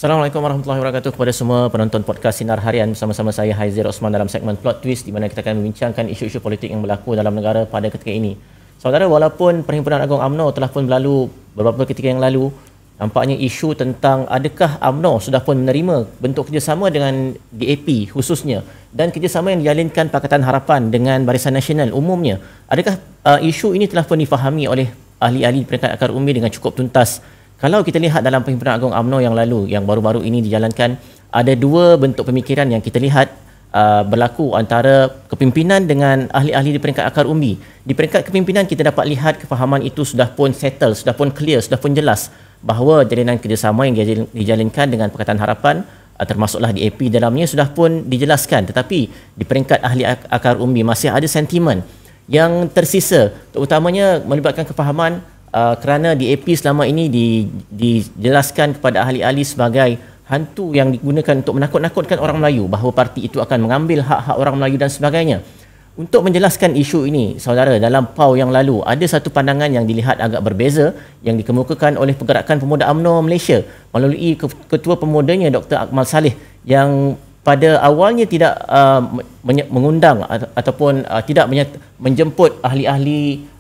Assalamualaikum warahmatullahi wabarakatuh kepada semua penonton podcast Sinar Harian. Bersama-sama saya Haizir Osman dalam segmen Plot Twist, di mana kita akan membincangkan isu-isu politik yang berlaku dalam negara pada ketika ini. Saudara, walaupun Perhimpunan Agong UMNO telah pun berlalu beberapa ketika yang lalu, nampaknya isu tentang adakah UMNO sudah pun menerima bentuk kerjasama dengan DAP khususnya dan kerjasama yang dijalinkan Pakatan Harapan dengan Barisan Nasional umumnya, adakah isu ini telah pun difahami oleh ahli-ahli peringkat akar umbi dengan cukup tuntas? Kalau kita lihat dalam Perhimpunan Agong UMNO yang lalu, yang baru-baru ini dijalankan, ada dua bentuk pemikiran yang kita lihat berlaku antara kepimpinan dengan ahli-ahli di peringkat akar umbi. Di peringkat kepimpinan kita dapat lihat kefahaman itu sudah pun settle, sudah pun clear, sudah pun jelas bahawa jalinan kerjasama yang dijalinkan dengan Pakatan Harapan, termasuklah DAP dalamnya, sudah pun dijelaskan. Tetapi di peringkat ahli akar umbi masih ada sentimen yang tersisa, terutamanya melibatkan kefahaman kerana DAP selama ini dijelaskan kepada ahli-ahli sebagai hantu yang digunakan untuk menakut-nakutkan orang Melayu, bahawa parti itu akan mengambil hak-hak orang Melayu dan sebagainya. Untuk menjelaskan isu ini, saudara, dalam PAU yang lalu ada satu pandangan yang dilihat agak berbeza yang dikemukakan oleh Pergerakan Pemuda UMNO Malaysia melalui Ketua Pemudanya Dr. Akmal Saleh, yang pada awalnya tidak mengundang ataupun tidak menjemput ahli-ahli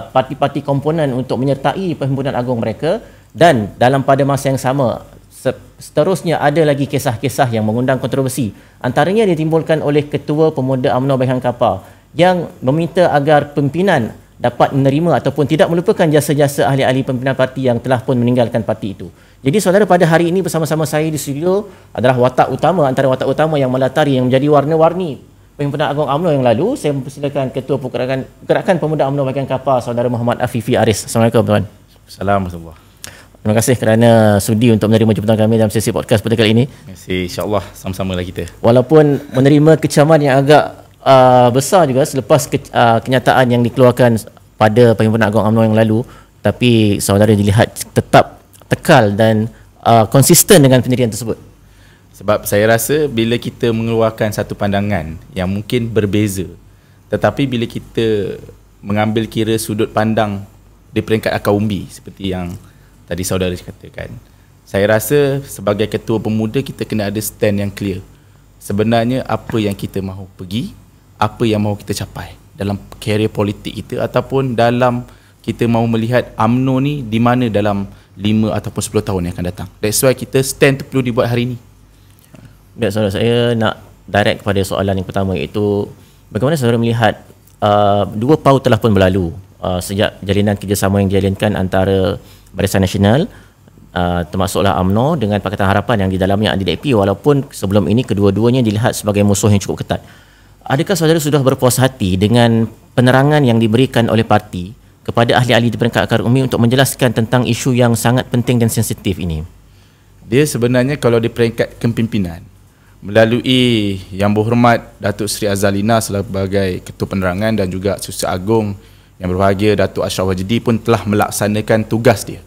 parti-parti komponen untuk menyertai Perhimpunan Agong mereka, dan dalam pada masa yang sama seterusnya ada lagi kisah-kisah yang mengundang kontroversi. Antaranya ditimbulkan oleh Ketua Pemuda UMNO Baihan Kapar yang meminta agar pimpinan dapat menerima ataupun tidak melupakan jasa-jasa ahli-ahli pimpinan parti yang telah pun meninggalkan parti itu. Jadi saudara, pada hari ini bersama-sama saya di studio adalah watak utama, antara watak utama yang melatari, yang menjadi warna-warni Perhimpunan Agong UMNO yang lalu. Saya mempersilakan Ketua Pergerakan Pemuda UMNO Baihan Kapar, Saudara Muhammad Afifi Aris. Assalamualaikum tuan. Assalamualaikum. Terima kasih kerana sudi untuk menerima jemputan kami dalam sesi podcast pada kali ini. Terima kasih, insya-Allah sama-sama lah kita. Walaupun menerima kecaman yang agak besar juga selepas kenyataan yang dikeluarkan pada Perhimpunan Agong UMNO yang lalu, tapi saudara dilihat tetap tekal dan konsisten dengan pendirian tersebut. Sebab saya rasa bila kita mengeluarkan satu pandangan yang mungkin berbeza, tetapi bila kita mengambil kira sudut pandang di peringkat akar umbi seperti yang tadi saudara katakan, saya rasa sebagai ketua pemuda kita kena ada stand yang clear. Sebenarnya apa yang kita mahu pergi, apa yang mahu kita capai dalam karier politik kita, ataupun dalam kita mahu melihat UMNO ni di mana dalam 5 ataupun 10 tahun yang akan datang. That's why kita stand tu perlu dibuat hari ini. Baik saudara, saya nak direct kepada soalan yang pertama, iaitu bagaimana saudara melihat dua PAU telah pun berlalu sejak jalinan kerjasama yang dijalinkan antara Barisan Nasional, termasuklah UMNO dengan Pakatan Harapan yang di dalamnya ada DAP, walaupun sebelum ini kedua-duanya dilihat sebagai musuh yang cukup ketat. Adakah saudara sudah berpuas hati dengan penerangan yang diberikan oleh parti kepada ahli-ahli di peringkat akar umbi untuk menjelaskan tentang isu yang sangat penting dan sensitif ini? Dia sebenarnya kalau di peringkat kepimpinan, melalui Yang Berhormat Datuk Seri Azalina sebagai Ketua Penerangan dan juga Susah Agong yang berbahagia Datuk Ashraf Wajdi pun telah melaksanakan tugas dia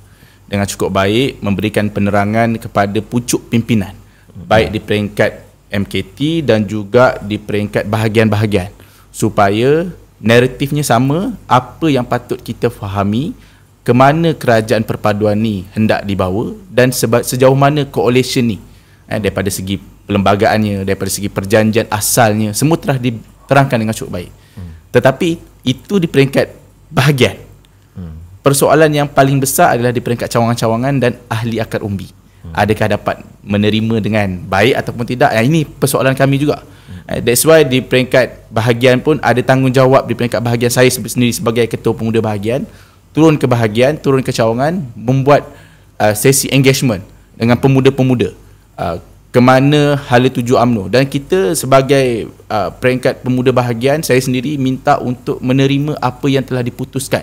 dengan cukup baik, memberikan penerangan kepada pucuk pimpinan, baik di peringkat MKT dan juga di peringkat bahagian-bahagian, supaya naratifnya sama, apa yang patut kita fahami, ke mana kerajaan perpaduan ni hendak dibawa dan sejauh mana coalition ni daripada segi perlembagaannya, daripada segi perjanjian asalnya, semua telah diterangkan dengan cukup baik. Tetapi itu di peringkat bahagian. Persoalan yang paling besar adalah di peringkat cawangan-cawangan dan ahli akar umbi. Adakah dapat menerima dengan baik ataupun tidak? Ini persoalan kami juga. That's why di peringkat bahagian pun ada tanggungjawab. Di peringkat bahagian saya sendiri sebagai Ketua Pemuda Bahagian, turun ke bahagian, turun ke cawangan, membuat sesi engagement dengan pemuda-pemuda ke mana hala tuju UMNO, dan kita sebagai peringkat pemuda bahagian, saya sendiri minta untuk menerima apa yang telah diputuskan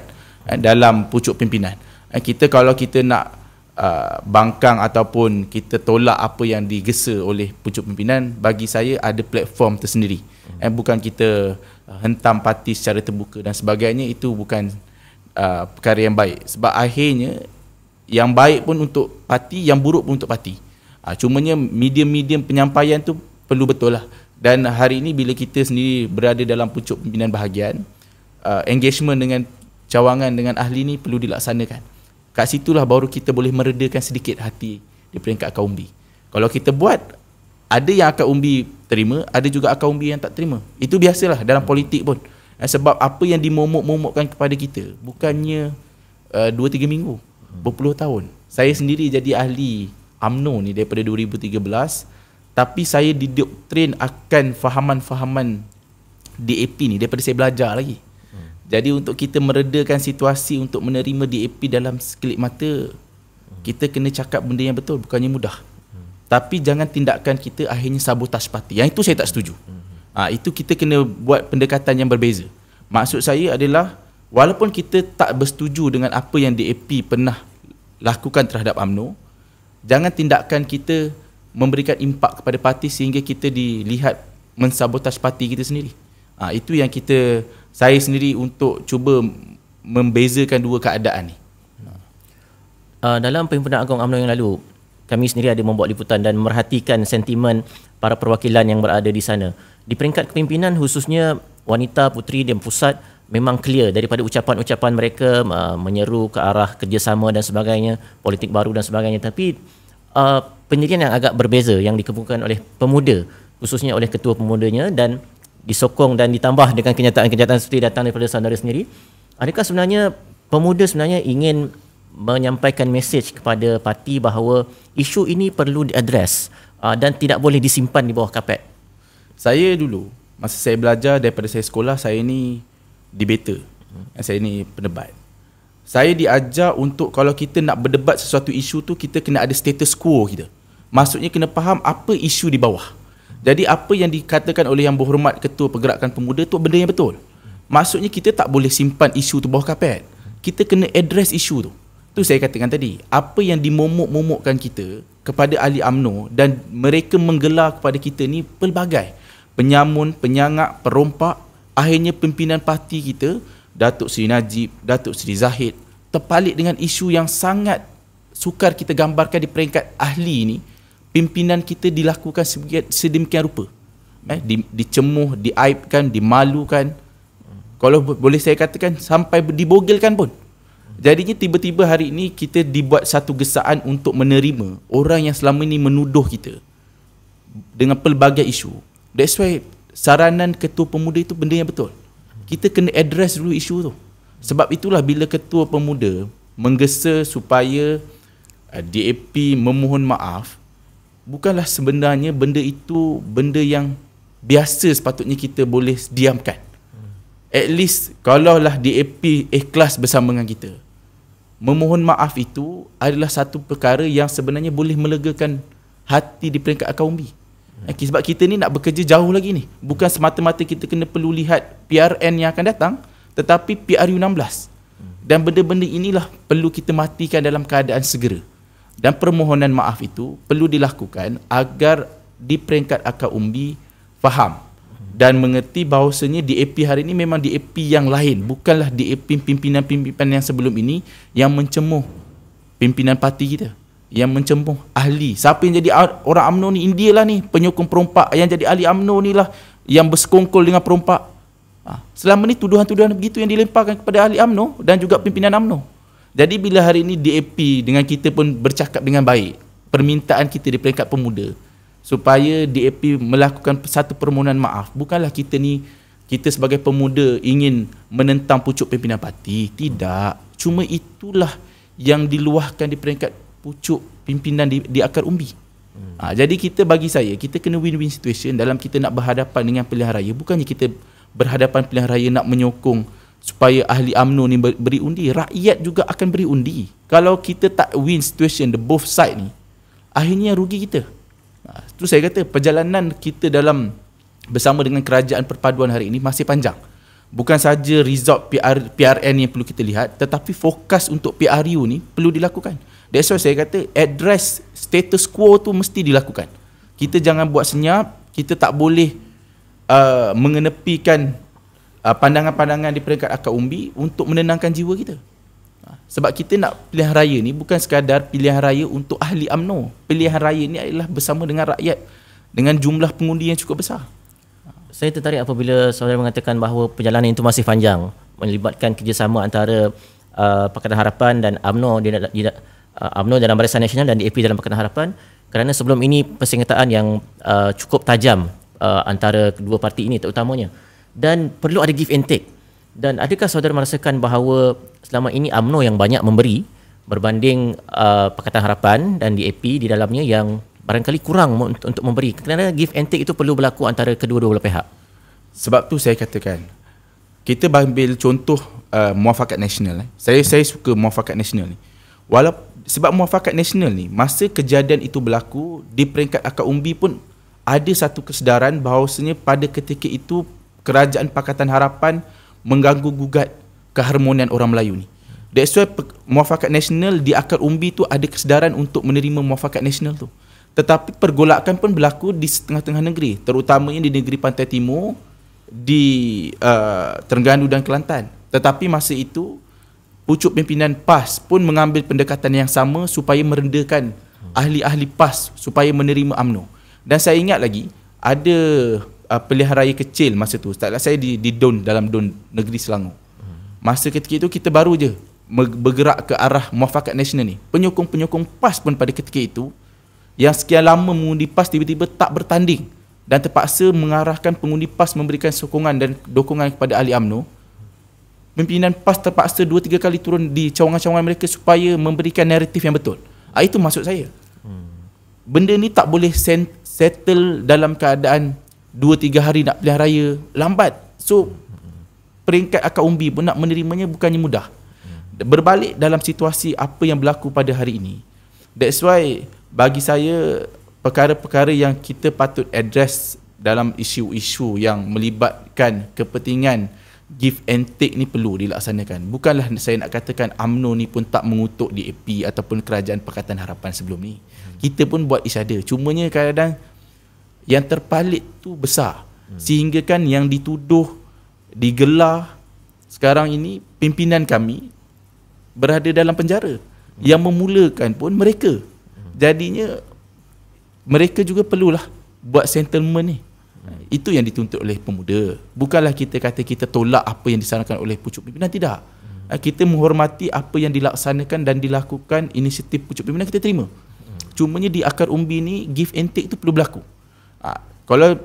dalam pucuk pimpinan. Kita kalau kita nak bangkang ataupun kita tolak apa yang digesa oleh pucuk pimpinan, bagi saya ada platform tersendiri. Bukan kita hentam parti secara terbuka dan sebagainya. Itu bukan perkara yang baik, sebab akhirnya yang baik pun untuk parti, yang buruk pun untuk parti. Cumanya medium-medium penyampaian tu perlu betul lah. Dan hari ini bila kita sendiri berada dalam pucuk pimpinan bahagian, engagement dengan cawangan dengan ahli ni perlu dilaksanakan. Kat situlah baru kita boleh meredakan sedikit hati di peringkat kaum B. Kalau kita buat, ada yang akar umbi terima, ada juga akar umbi yang tak terima. Itu biasalah dalam politik pun. Sebab apa yang dimomok-momokkan kepada kita bukannya 2-3 minggu, berpuluh tahun. Saya sendiri jadi ahli UMNO ni daripada 2013, tapi saya didoktrin akan fahaman-fahaman DAP ni daripada saya belajar lagi. Jadi untuk kita meredakan situasi untuk menerima DAP dalam sekelip mata, kita kena cakap benda yang betul, bukannya mudah. Tapi jangan tindakan kita akhirnya sabotaj parti. Yang itu saya tak setuju. Itu kita kena buat pendekatan yang berbeza. Maksud saya adalah, walaupun kita tak bersetuju dengan apa yang DAP pernah lakukan terhadap UMNO, jangan tindakan kita memberikan impak kepada parti sehingga kita dilihat mensabotaj parti kita sendiri. Itu yang saya sendiri untuk cuba membezakan dua keadaan ni. Dalam Perhimpunan Agong UMNO yang lalu, kami sendiri ada membuat liputan dan merhatikan sentimen para perwakilan yang berada di sana. Di peringkat kepimpinan, khususnya wanita, puteri dan pusat, memang clear daripada ucapan-ucapan mereka menyeru ke arah kerjasama dan sebagainya, politik baru dan sebagainya. Tapi pendirian yang agak berbeza yang dikemukakan oleh pemuda, khususnya oleh ketua pemudanya, dan disokong dan ditambah dengan kenyataan-kenyataan seperti datang daripada saudara sendiri. Adakah sebenarnya pemuda sebenarnya ingin menyampaikan mesej kepada parti bahawa isu ini perlu diadres dan tidak boleh disimpan di bawah kapet? Saya dulu, masa saya belajar daripada saya sekolah, saya ni debater. Saya ni pendebat. Saya diajar untuk kalau kita nak berdebat sesuatu isu tu, kita kena ada status quo kita. Maksudnya kena faham apa isu di bawah. Jadi apa yang dikatakan oleh Yang Berhormat Ketua Pergerakan Pemuda tu benda yang betul. Maksudnya kita tak boleh simpan isu tu bawah kapet. Kita kena address isu tu. Tu saya katakan tadi, apa yang dimomok-momokkan kita kepada ahli UMNO dan mereka menggelar kepada kita ni pelbagai. Penyamun, penyangak, perompak, akhirnya pimpinan parti kita, Datuk Seri Najib, Datuk Seri Zahid, terpalit dengan isu yang sangat sukar kita gambarkan di peringkat ahli ni. Pimpinan kita dilakukan sedemikian rupa. Dicemuh, diaibkan, dimalukan. Kalau boleh saya katakan, sampai dibogilkan pun. Jadinya tiba-tiba hari ini kita dibuat satu gesaan untuk menerima orang yang selama ini menuduh kita dengan pelbagai isu. That's why saranan Ketua Pemuda itu benda yang betul. Kita kena address dulu isu tu. Sebab itulah bila Ketua Pemuda menggesa supaya DAP memohon maaf, bukanlah sebenarnya benda itu benda yang biasa sepatutnya kita boleh diamkan. At least kalaulah DAP ikhlas bersama dengan kita, memohon maaf itu adalah satu perkara yang sebenarnya boleh melegakan hati di peringkat akar umbi. Sebab kita ni nak bekerja jauh lagi ni. Bukan semata-mata kita kena perlu lihat PRN yang akan datang, tetapi PRU 16. Dan benda-benda inilah perlu kita matikan dalam keadaan segera. Dan permohonan maaf itu perlu dilakukan agar di peringkat akar umbi faham dan mengerti bahawasanya DAP hari ini memang DAP yang lain, bukanlah DAP pimpinan-pimpinan yang sebelum ini yang mencemuh pimpinan parti kita, yang mencemuh ahli. Siapa yang jadi orang UMNO ni? India lah ni, penyokong perompak. Yang jadi ahli UMNO ni lah yang bersekongkol dengan perompak. Selama ni tuduhan-tuduhan begitu yang dilemparkan kepada ahli UMNO dan juga pimpinan UMNO. Jadi bila hari ini DAP dengan kita pun bercakap dengan baik, permintaan kita di peringkat pemuda supaya DAP melakukan satu permohonan maaf, bukanlah kita sebagai pemuda ingin menentang pucuk pimpinan parti. Tidak. Cuma itulah yang diluahkan di peringkat pucuk pimpinan di akar umbi. Jadi bagi saya, kita kena win-win situation dalam kita nak berhadapan dengan pilihan raya. Bukannya kita berhadapan pilihan raya nak menyokong supaya ahli UMNO ni beri undi. Rakyat juga akan beri undi. Kalau kita tak win situation, the both side ni, akhirnya rugi kita. Itu saya kata perjalanan kita dalam bersama dengan kerajaan perpaduan hari ini masih panjang. Bukan saja result PRN yang perlu kita lihat, tetapi fokus untuk PRU ni perlu dilakukan. That's why saya kata address status quo tu mesti dilakukan. Kita jangan buat senyap. Kita tak boleh mengenepikan pandangan-pandangan di peringkat akar umbi untuk menenangkan jiwa kita. Sebab kita nak pilihan raya ni bukan sekadar pilihan raya untuk ahli UMNO. Pilihan raya ni adalah bersama dengan rakyat dengan jumlah pengundi yang cukup besar. Saya tertarik apabila saudara mengatakan bahawa perjalanan itu masih panjang, melibatkan kerjasama antara Pakatan Harapan dan UMNO UMNO dalam Barisan Nasional dan DAP dalam Pakatan Harapan. kerana sebelum ini persengketaan yang cukup tajam antara kedua parti ini terutamanya, dan perlu ada give and take. Dan adakah saudara merasakan bahawa selama ini UMNO yang banyak memberi berbanding Pakatan Harapan dan DAP di dalamnya yang barangkali kurang untuk memberi, kerana give and take itu perlu berlaku antara kedua-dua belah pihak? Sebab tu saya katakan, kita ambil contoh Muafakat Nasional. Saya suka Muafakat Nasional ni. Sebab Muafakat Nasional ni, masa kejadian itu berlaku di peringkat akar umbi pun ada satu kesedaran bahawasanya pada ketika itu kerajaan Pakatan Harapan mengganggu gugat keharmonian orang Melayu ni. That's why Muafakat Nasional di akar umbi tu ada kesedaran untuk menerima Muafakat Nasional tu. Tetapi pergolakan pun berlaku di setengah-tengah negeri, terutamanya di negeri Pantai Timur, di Terengganu dan Kelantan. Tetapi masa itu pucuk pimpinan PAS pun mengambil pendekatan yang sama supaya merendahkan ahli-ahli PAS supaya menerima UMNO. Dan saya ingat lagi ada pilihan raya kecil masa tu, taklah saya di Don, dalam Don negeri Selangor. Masa ketika itu kita baru je bergerak ke arah Muafakat Nasional ni. Penyokong-penyokong PAS pun pada ketika itu yang sekian lama mengundi PAS tiba-tiba tak bertanding dan terpaksa mengarahkan pengundi PAS memberikan sokongan dan dukungan kepada ahli UMNO. Pimpinan PAS terpaksa 2-3 kali turun di cawangan-cawangan mereka supaya memberikan naratif yang betul. Itu maksud saya. Benda ni tak boleh settle dalam keadaan 2-3 hari nak pilihan raya, lambat. So peringkat akar umbi pun nak menerimanya bukannya mudah. Berbalik dalam situasi apa yang berlaku pada hari ini. That's why bagi saya perkara-perkara yang kita patut address dalam isu-isu yang melibatkan kepentingan give and take ni perlu dilaksanakan. Bukanlah saya nak katakan UMNO ni pun tak mengutuk DAP ataupun kerajaan Pakatan Harapan sebelum ni. Kita pun buat each other. Cumanya kadang-kadang yang terpalit tu besar. Sehingga kan yang dituduh, digelar sekarang ini pimpinan kami berada dalam penjara. Yang memulakan pun mereka. Jadinya mereka juga perlulah buat settlement ni. Itu yang dituntut oleh pemuda. Bukanlah kita kata kita tolak apa yang disarankan oleh pucuk pimpinan, tidak. Kita menghormati apa yang dilaksanakan dan dilakukan inisiatif pucuk pimpinan, kita terima. Cumanya di akar umbi ni give and take tu perlu berlaku. Kalau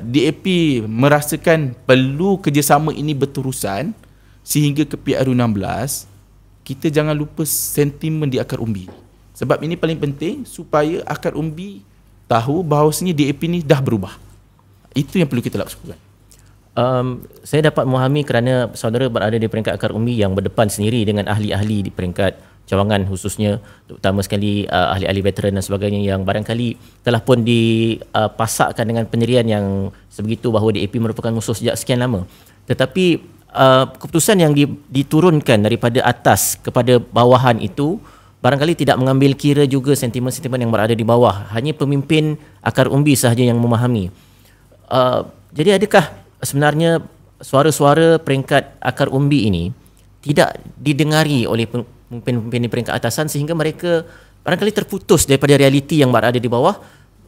DAP merasakan perlu kerjasama ini berterusan sehingga ke PRU16, kita jangan lupa sentimen di akar umbi. Sebab ini paling penting supaya akar umbi tahu bahawasanya DAP ni dah berubah. Itu yang perlu kita lakukan. Saya dapat memahami kerana saudara berada di peringkat akar umbi yang berdepan sendiri dengan ahli-ahli di peringkat cawangan khususnya, terutama sekali ahli-ahli veteran dan sebagainya yang barangkali telah pun dipasakkan dengan pendirian yang sebegitu bahawa DAP merupakan musuh sejak sekian lama. Tetapi keputusan yang diturunkan daripada atas kepada bawahan itu barangkali tidak mengambil kira juga sentimen-sentimen yang berada di bawah. Hanya pemimpin akar umbi sahaja yang memahami. Jadi adakah sebenarnya suara-suara peringkat akar umbi ini tidak didengari oleh pemimpin peringkat atasan sehingga mereka barangkali terputus daripada realiti yang berada di bawah?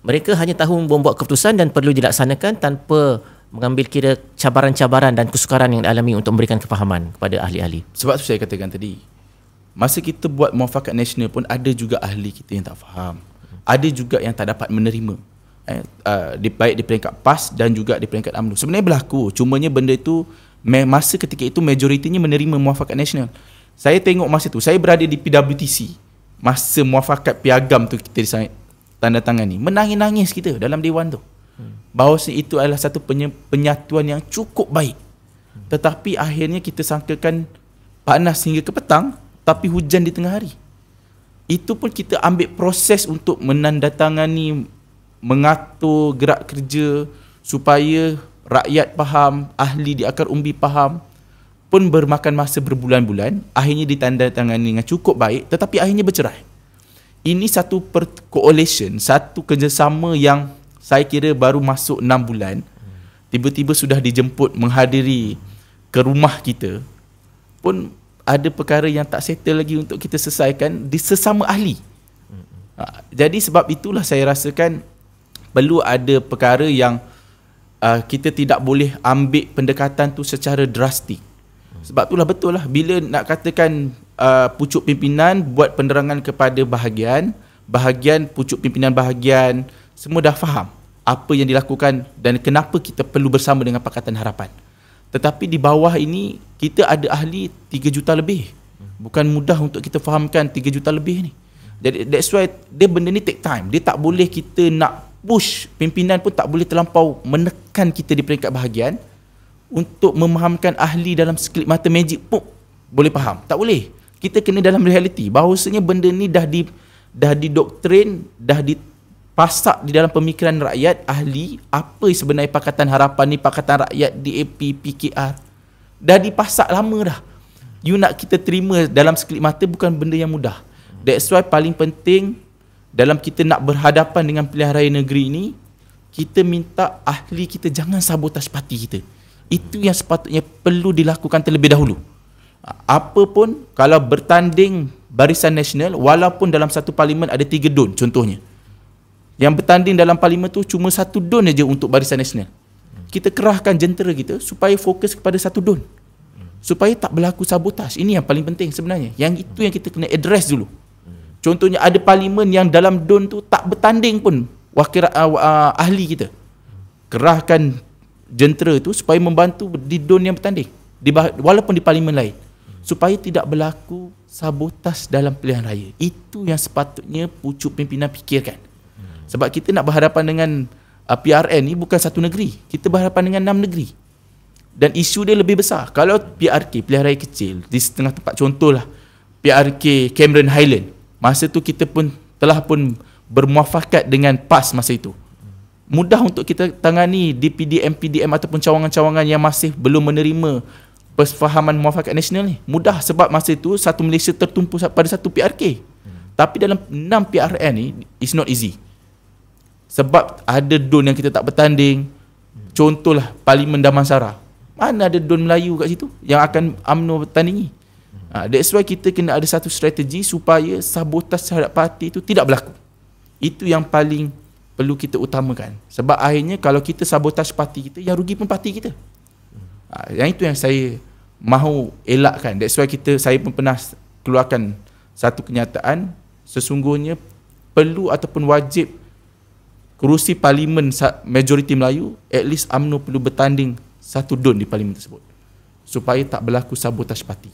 Mereka hanya tahu membuat keputusan dan perlu dilaksanakan tanpa mengambil kira cabaran-cabaran dan kesukaran yang dialami untuk memberikan kefahaman kepada ahli-ahli. Sebab tu saya katakan tadi, masa kita buat Muafakat Nasional pun ada juga ahli kita yang tak faham. Ada juga yang tak dapat menerima. Baik di peringkat PAS dan juga di peringkat UMNO. Sebenarnya berlaku, cumanya benda itu masa ketika itu majoritinya menerima Muafakat Nasional. Saya tengok masa tu, saya berada di PWTC masa Muafakat Piagam tu kita tanda tangan ni. Menangis-nangis kita dalam Dewan tu. Bahawa itu adalah satu penyatuan yang cukup baik. Tetapi akhirnya kita sangkakan panas hingga ke petang, tapi hujan di tengah hari. Itu pun kita ambil proses untuk menandatangani, mengatur gerak kerja supaya rakyat faham, ahli di akar umbi faham, pun bermakan masa berbulan-bulan. Akhirnya ditandatangani dengan cukup baik, tetapi akhirnya bercerai. Ini satu coalition, satu kerjasama yang saya kira baru masuk 6 bulan, tiba-tiba sudah dijemput menghadiri ke rumah kita, pun ada perkara yang tak settle lagi untuk kita selesaikan di sesama ahli. Jadi sebab itulah saya rasakan perlu ada perkara yang kita tidak boleh ambil pendekatan tu secara drastik. Sebab itulah betul lah bila nak katakan pucuk pimpinan buat penerangan kepada bahagian, bahagian pucuk pimpinan bahagian semua dah faham apa yang dilakukan dan kenapa kita perlu bersama dengan Pakatan Harapan. Tetapi di bawah ini kita ada ahli 3 juta lebih. Bukan mudah untuk kita fahamkan 3 juta lebih ni. Jadi that's why dia benda ni take time. Dia tak boleh kita nak push, pimpinan pun tak boleh terlampau menekan kita di peringkat bahagian untuk memahamkan ahli dalam sekelip mata magic pun boleh faham. Tak boleh. Kita kena dalam realiti bahawasanya benda ni dah didoktrin, dah dipasak di dalam pemikiran rakyat, ahli, apa sebenarnya Pakatan Harapan ni, Pakatan Rakyat, DAP, PKR. Dah dipasak lama dah. You nak kita terima dalam sekelip mata bukan benda yang mudah. That's why paling penting dalam kita nak berhadapan dengan pilihan raya negeri ini, kita minta ahli kita jangan sabotaj parti kita. Itu yang sepatutnya perlu dilakukan terlebih dahulu. Apa pun kalau bertanding Barisan Nasional, walaupun dalam satu parlimen ada 3 DUN contohnya, yang bertanding dalam parlimen tu cuma 1 DUN aja untuk Barisan Nasional, kita kerahkan jentera kita supaya fokus kepada 1 DUN, supaya tak berlaku sabotaj. Ini yang paling penting sebenarnya. Yang itu yang kita kena address dulu. Contohnya ada parlimen yang dalam DUN tu tak bertanding pun wakil ahli kita, kerahkan jentera tu supaya membantu di DUN yang bertanding walaupun di parlimen lain, supaya tidak berlaku sabotaj dalam pilihan raya. Itu yang sepatutnya pucuk pimpinan fikirkan. Sebab kita nak berhadapan dengan PRN ni bukan satu negeri, kita berhadapan dengan 6 negeri. Dan isu dia lebih besar. Kalau PRK, pilihan raya kecil, di setengah tempat, contohlah PRK Cameron Highland, masa tu kita pun telah pun bermuafakat dengan PAS masa itu. Mudah untuk kita tangani DPDM, PDM ataupun cawangan-cawangan yang masih belum menerima perfahaman muafakat nasional ni. Mudah sebab masa itu satu Malaysia tertumpu pada satu PRK. Tapi dalam 6 PRN ni, it's not easy. Sebab ada DUN yang kita tak bertanding. Contohlah Parlimen Damansara. Mana ada DUN Melayu kat situ yang akan UMNO bertandingi. That's why kita kena ada satu strategi supaya sabotaj terhadap parti itu tidak berlaku. Itu yang paling perlu kita utamakan. Sebab akhirnya kalau kita sabotaj parti kita, yang rugi pun parti kita. Yang itu yang saya mahu elakkan. That's why saya pun pernah keluarkan satu kenyataan, sesungguhnya perlu ataupun wajib kerusi parlimen majoriti Melayu, at least UMNO perlu bertanding 1 DUN di parlimen tersebut supaya tak berlaku sabotaj parti.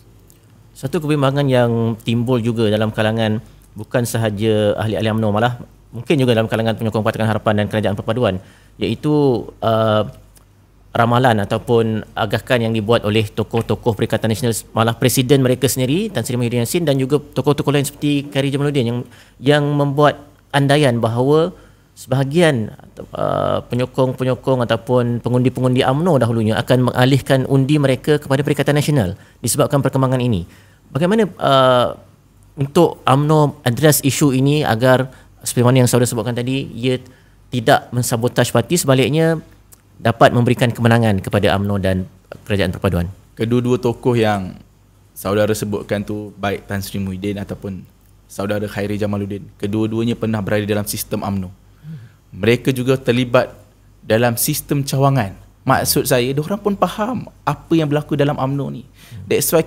Satu kebimbangan yang timbul juga dalam kalangan bukan sahaja ahli-ahli UMNO, malah mungkin juga dalam kalangan penyokong Pakatan Harapan dan Kerajaan Perpaduan, iaitu ramalan ataupun agakan yang dibuat oleh tokoh-tokoh Perikatan Nasional, malah Presiden mereka sendiri Tan Sri Muhyiddin Yassin dan juga tokoh-tokoh lain seperti Khairy Jamaluddin yang membuat andaian bahawa sebahagian penyokong-penyokong ataupun pengundi-pengundi UMNO dahulunya akan mengalihkan undi mereka kepada Perikatan Nasional disebabkan perkembangan ini. Bagaimana untuk UMNO address isu ini agar seperti mana yang saudara sebutkan tadi, ia tidak mensabotaj parti, sebaliknya dapat memberikan kemenangan kepada UMNO dan Kerajaan Perpaduan? Kedua-dua tokoh yang saudara sebutkan tu, baik Tan Sri Muhyiddin ataupun saudara Khairy Jamaluddin, kedua-duanya pernah berada dalam sistem UMNO. Mereka juga terlibat dalam sistem cawangan. Maksud saya, diorang pun faham apa yang berlaku dalam UMNO ni. That's why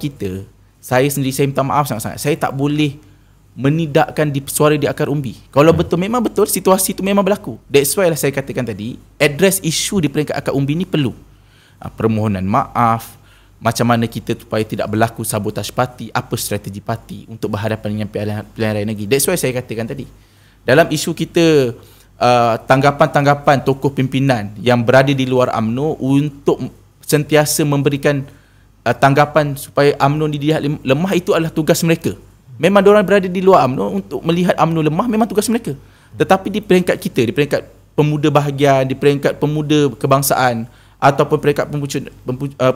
saya sendiri, saya minta maaf sangat-sangat, saya tak boleh menidakkan suara di akar umbi. Kalau betul, memang betul situasi itu memang berlaku. That's why lah saya katakan tadi, address isu di peringkat akar umbi ni perlu. Permohonan maaf, macam mana kita supaya tidak berlaku sabotaj parti, apa strategi parti untuk berhadapan dengan pilihan raya negeri. That's why saya katakan tadi, dalam isu kita tanggapan-tanggapan tokoh pimpinan yang berada di luar UMNO untuk sentiasa memberikan tanggapan supaya UMNO dilihat lemah, itu adalah tugas mereka. Memang diorang berada di luar UMNO untuk melihat UMNO lemah, memang tugas mereka. Tetapi di peringkat kita, di peringkat pemuda bahagian, di peringkat pemuda kebangsaan ataupun peringkat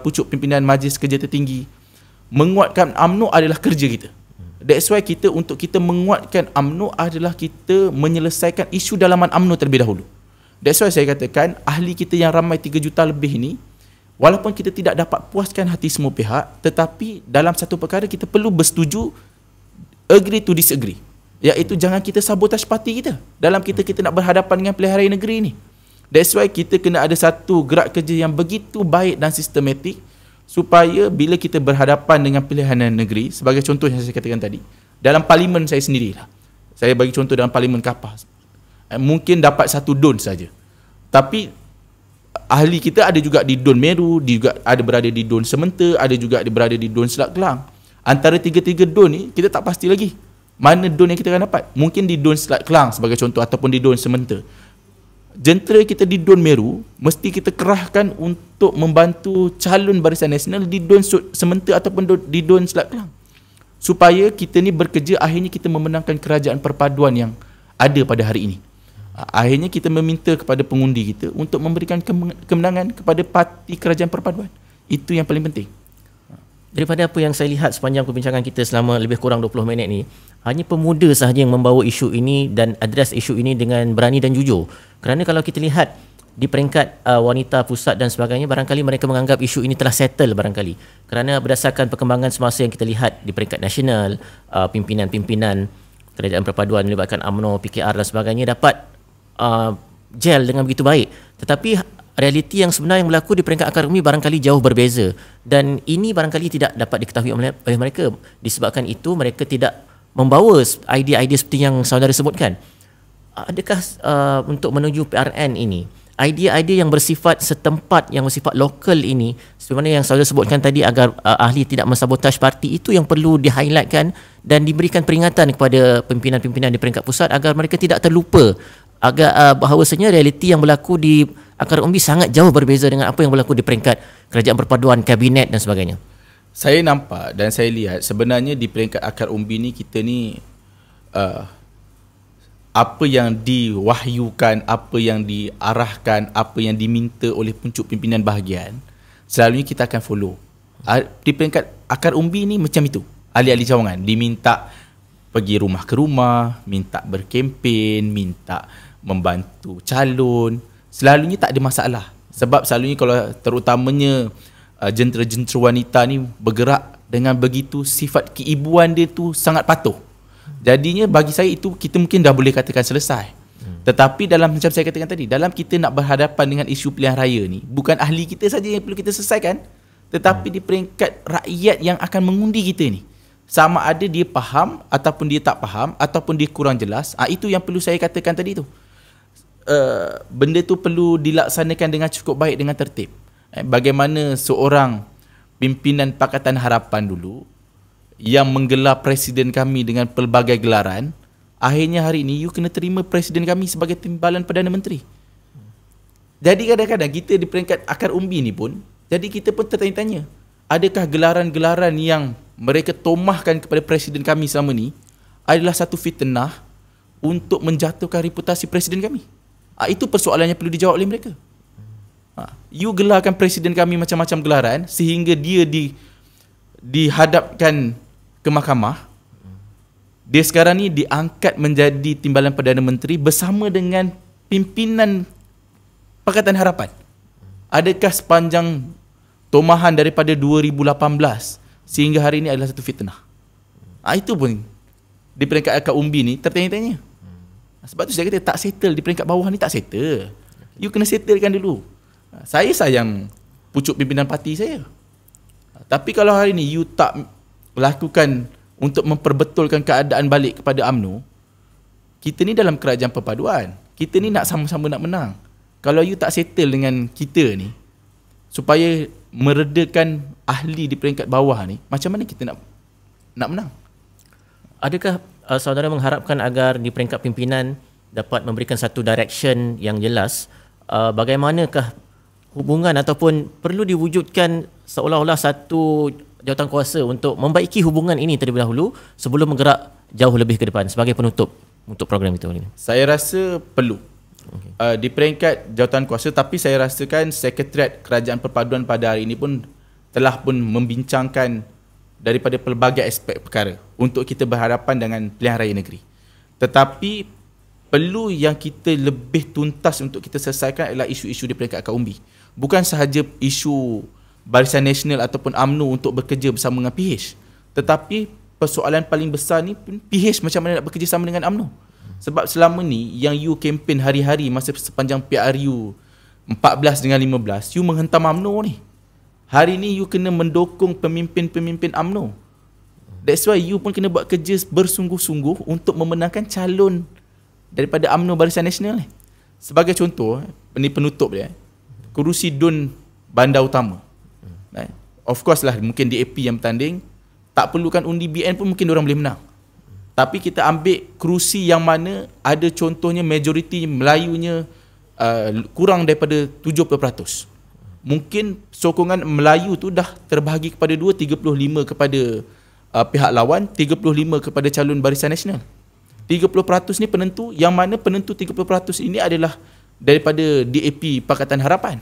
pucuk pimpinan Majlis Kerja Tertinggi, menguatkan UMNO adalah kerja kita. That's why untuk kita menguatkan UMNO adalah kita menyelesaikan isu dalaman UMNO terlebih dahulu. That's why saya katakan ahli kita yang ramai 3 juta lebih ini, walaupun kita tidak dapat puaskan hati semua pihak, tetapi dalam satu perkara kita perlu bersetuju, agree to disagree, iaitu jangan kita sabotaj parti kita dalam kita nak berhadapan dengan pilihan raya negeri ini. That's why kita kena ada satu gerak kerja yang begitu baik dan sistematik, supaya bila kita berhadapan dengan pilihan negeri, sebagai contoh yang saya katakan tadi, dalam parlimen saya sendirilah, Saya bagi contoh dalam Parlimen Kapah. Mungkin dapat 1 DUN saja. Tapi ahli kita ada juga di DUN Meru, juga ada berada di DUN Sementa, ada juga berada di DUN Selat Kelang. Antara 3 DUN ni kita tak pasti lagi mana DUN yang kita akan dapat. Mungkin di DUN Selat Kelang sebagai contoh, ataupun di DUN Sementa. Jentera kita di DUN Meru mesti kita kerahkan untuk membantu calon Barisan Nasional di DUN Sementa ataupun di DUN Selat Kelang, supaya kita ni bekerja, akhirnya kita memenangkan kerajaan perpaduan yang ada pada hari ini. Akhirnya kita meminta kepada pengundi kita untuk memberikan kemenangan kepada parti kerajaan perpaduan. Itu yang paling penting. Daripada apa yang saya lihat sepanjang perbincangan kita selama lebih kurang 20 minit ni, hanya pemuda sahaja yang membawa isu ini dan address isu ini dengan berani dan jujur. Kerana kalau kita lihat di peringkat wanita pusat dan sebagainya, barangkali mereka menganggap isu ini telah settle barangkali. Kerana berdasarkan perkembangan semasa yang kita lihat di peringkat nasional, pimpinan-pimpinan kerajaan perpaduan melibatkan UMNO, PKR dan sebagainya dapat gel dengan begitu baik. Tetapi realiti yang sebenar yang berlaku di peringkat akar umbi barangkali jauh berbeza, dan ini barangkali tidak dapat diketahui oleh mereka. Disebabkan itu mereka tidak membawa idea-idea seperti yang saudara sebutkan. Adakah untuk menuju PRN ini, idea-idea yang bersifat setempat, yang bersifat lokal ini, seperti mana yang saudara sebutkan tadi, agar ahli tidak mensabotaj parti, itu yang perlu di-highlightkan dan diberikan peringatan kepada pimpinan-pimpinan di peringkat pusat agar mereka tidak terlupa bahawasanya realiti yang berlaku di akar umbi sangat jauh berbeza dengan apa yang berlaku di peringkat kerajaan perpaduan, kabinet dan sebagainya. Saya nampak dan saya lihat sebenarnya di peringkat akar umbi ni kita ni apa yang diwahyukan, apa yang diarahkan, apa yang diminta oleh puncuk pimpinan bahagian, selalunya kita akan follow. Di peringkat akar umbi ni macam itu. Ahli-ahli cawangan diminta pergi rumah ke rumah, minta berkempen, minta membantu calon. Selalunya tak ada masalah. Sebab selalunya kalau terutamanya jentera-jentera wanita ni bergerak dengan begitu, sifat keibuan dia tu sangat patuh. Jadinya bagi saya itu kita mungkin dah boleh katakan selesai. Tetapi dalam macam saya katakan tadi, dalam kita nak berhadapan dengan isu pilihan raya ni, bukan ahli kita saja yang perlu kita selesaikan, tetapi di peringkat rakyat yang akan mengundi kita ni. Sama ada dia faham ataupun dia tak faham ataupun dia kurang jelas. Itu yang perlu saya katakan tadi tu. Benda tu perlu dilaksanakan dengan cukup baik, dengan tertib. Bagaimana seorang pimpinan Pakatan Harapan dulu yang menggelar presiden kami dengan pelbagai gelaran, akhirnya hari ini you kena terima presiden kami sebagai timbalan Perdana Menteri. Jadi kadang-kadang kita di peringkat akar umbi ni pun, jadi kita pun tertanya-tanya, adakah gelaran-gelaran yang mereka tomahkan kepada presiden kami selama ni adalah satu fitnah untuk menjatuhkan reputasi presiden kami? Itu persoalan yang perlu dijawab oleh mereka. You gelarkan presiden kami macam-macam gelaran sehingga dia dihadapkan ke mahkamah. Dia sekarang ni diangkat menjadi timbalan Perdana Menteri bersama dengan pimpinan Pakatan Harapan. Adakah sepanjang tomahan daripada 2018 sehingga hari ini adalah satu fitnah? Itu pun di peringkat akar umbi ni tertanya-tanya. Sebab tu saya kata tak settle di peringkat bawah ni, tak settle. You kena settlekan dulu. Saya sayang pucuk pimpinan parti saya. Tapi kalau hari ni you tak lakukan untuk memperbetulkan keadaan balik kepada UMNO, kita ni dalam kerajaan perpaduan. Kita ni nak sama-sama nak menang. Kalau you tak settle dengan kita ni supaya meredakan ahli di peringkat bawah ni, macam mana kita nak menang? Adakah saudara mengharapkan agar di peringkat pimpinan dapat memberikan satu direction yang jelas, bagaimanakah hubungan ataupun perlu diwujudkan seolah-olah satu jawatan kuasa untuk membaiki hubungan ini terlebih dahulu sebelum bergerak jauh lebih ke depan sebagai penutup untuk program kita ini? Saya rasa perlu. Di peringkat jawatan kuasa, tapi saya rasakan Sekretariat Kerajaan Perpaduan pada hari ini pun telah pun membincangkan daripada pelbagai aspek perkara untuk kita berhadapan dengan pilihan raya negeri. Tetapi perlu yang kita lebih tuntas untuk kita selesaikan adalah isu-isu di peringkat akar umbi. Bukan sahaja isu Barisan Nasional ataupun UMNO untuk bekerja bersama dengan PH, tetapi persoalan paling besar ni pun PH macam mana nak bekerja sama dengan UMNO. Sebab selama ni yang you kempen hari-hari masa sepanjang PRU 14 dengan 15, you menghentam UMNO ni. Hari ni you kena mendukung pemimpin-pemimpin UMNO. That's why you pun kena buat kerja bersungguh-sungguh untuk memenangkan calon daripada UMNO Barisan Nasional ni. Sebagai contoh, ini penutup dia, kerusi DUN bandar utama. Of course lah, mungkin DAP yang bertanding, tak perlukan undi BN pun mungkin diorang boleh menang. Tapi kita ambil kerusi yang mana ada contohnya majoriti Melayunya kurang daripada 70%. Mungkin sokongan Melayu tu dah terbahagi kepada dua, 35 kepada pihak lawan, 35 kepada calon Barisan Nasional. 30% ni penentu, yang mana penentu 30% ini adalah daripada DAP Pakatan Harapan.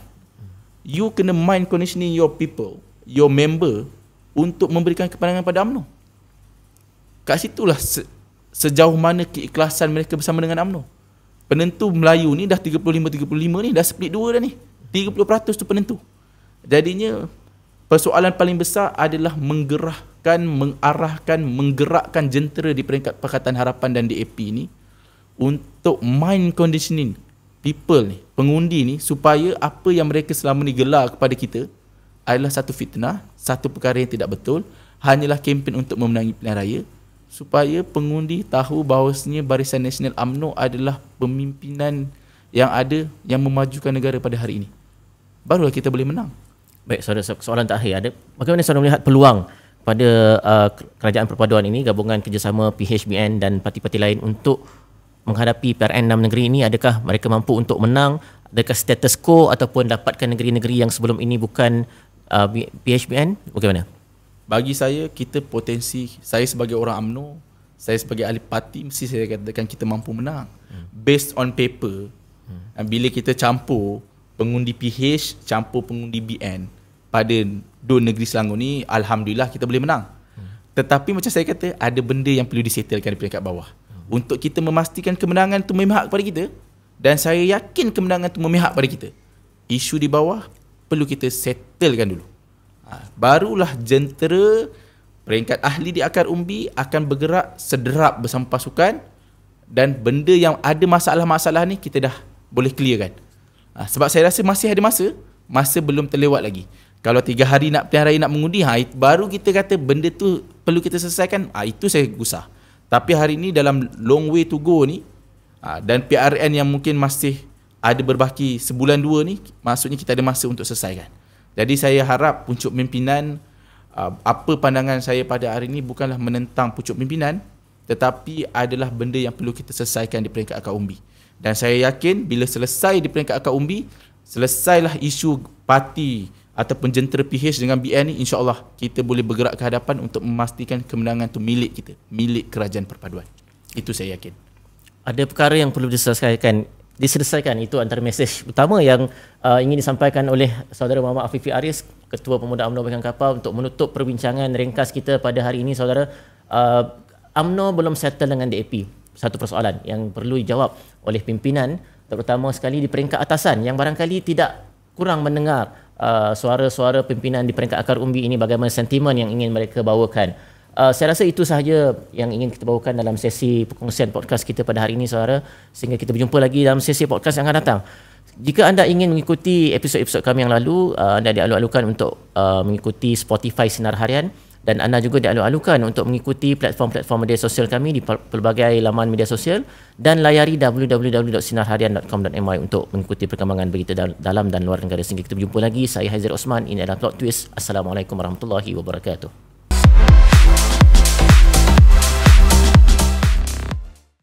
You kena mind conditioning your people, your member untuk memberikan kemenangan pada UMNO. Kat situlah sejauh mana keikhlasan mereka bersama dengan UMNO. Penentu Melayu ni dah 35-35 ni, dah split dua dah ni. 30% tu penentu. Jadinya persoalan paling besar adalah menggerahkan, mengarahkan, menggerakkan jentera di peringkat Pakatan Harapan dan DAP ni untuk mind conditioning people ni, pengundi ni, supaya apa yang mereka selama ni gelar kepada kita adalah satu fitnah, satu perkara yang tidak betul, hanyalah kempen untuk memenangi pilihan raya, supaya pengundi tahu bahawasanya Barisan Nasional UMNO adalah pemimpinan yang ada yang memajukan negara pada hari ini. Barulah kita boleh menang. Baik, saudara, soalan terakhir ada. Bagaimana saudara melihat peluang pada kerajaan perpaduan ini, gabungan kerjasama PHBN dan parti-parti lain untuk menghadapi PRN 6 negeri ini? Adakah mereka mampu untuk menang? Adakah status quo ataupun dapatkan negeri-negeri yang sebelum ini bukan PHBN? Bagaimana? Bagi saya, kita potensi, saya sebagai orang UMNO, saya sebagai ahli parti, mesti saya katakan kita mampu menang. Based on paper, bila kita campur pengundi PH, campur pengundi BN pada dua negeri Selangor ni, Alhamdulillah kita boleh menang. Tetapi macam saya kata, ada benda yang perlu disettlekan di peringkat bawah. Untuk kita memastikan kemenangan itu memihak kepada kita, dan saya yakin kemenangan itu memihak pada kita, isu di bawah perlu kita settlekan dulu. Barulah jentera peringkat ahli di akar umbi akan bergerak sederap bersama pasukan, dan benda yang ada masalah-masalah ni kita dah boleh clearkan. Sebab saya rasa masih ada masa belum terlewat lagi. Kalau 3 hari nak pilihan raya nak mengundi, baru kita kata benda tu perlu kita selesaikan, itu saya gusar. Tapi hari ni dalam long way to go ni, dan PRN yang mungkin masih ada berbaki sebulan 2 ni, maksudnya kita ada masa untuk selesaikan. Jadi saya harap pucuk pimpinan, apa pandangan saya pada hari ini bukanlah menentang pucuk pimpinan, tetapi adalah benda yang perlu kita selesaikan di peringkat akar umbi. Dan saya yakin bila selesai di peringkat akar umbi, selesailah isu parti ataupun jentera PH dengan BN ni, insya-Allah kita boleh bergerak ke hadapan untuk memastikan kemenangan tu milik kita, milik kerajaan perpaduan. Itu saya yakin. Ada perkara yang perlu diselesaikan, itu antara mesej utama yang ingin disampaikan oleh saudara Muhammad Afifi Aris, Ketua Pemuda UMNO Pegang Kapal, untuk menutup perbincangan ringkas kita pada hari ini. Saudara, UMNO belum settle dengan DAP. Satu persoalan yang perlu dijawab oleh pimpinan, terutama sekali di peringkat atasan yang barangkali tidak kurang mendengar suara-suara pimpinan di peringkat akar umbi ini, bagaimana sentimen yang ingin mereka bawakan. Saya rasa itu sahaja yang ingin kita bawakan dalam sesi perkongsian podcast kita pada hari ini, saudara. Sehingga kita berjumpa lagi dalam sesi podcast yang akan datang. Jika anda ingin mengikuti episod-episod kami yang lalu, anda dialu-alukan untuk mengikuti Spotify Sinar Harian, dan anda juga dialu-alukan untuk mengikuti platform-platform media sosial kami di pelbagai laman media sosial, dan layari www.sinarharian.com.my untuk mengikuti perkembangan berita dalam dan luar negara. Sehingga kita berjumpa lagi. Saya Haizir Osman, ini adalah Plot Twist. Assalamualaikum warahmatullahi wabarakatuh.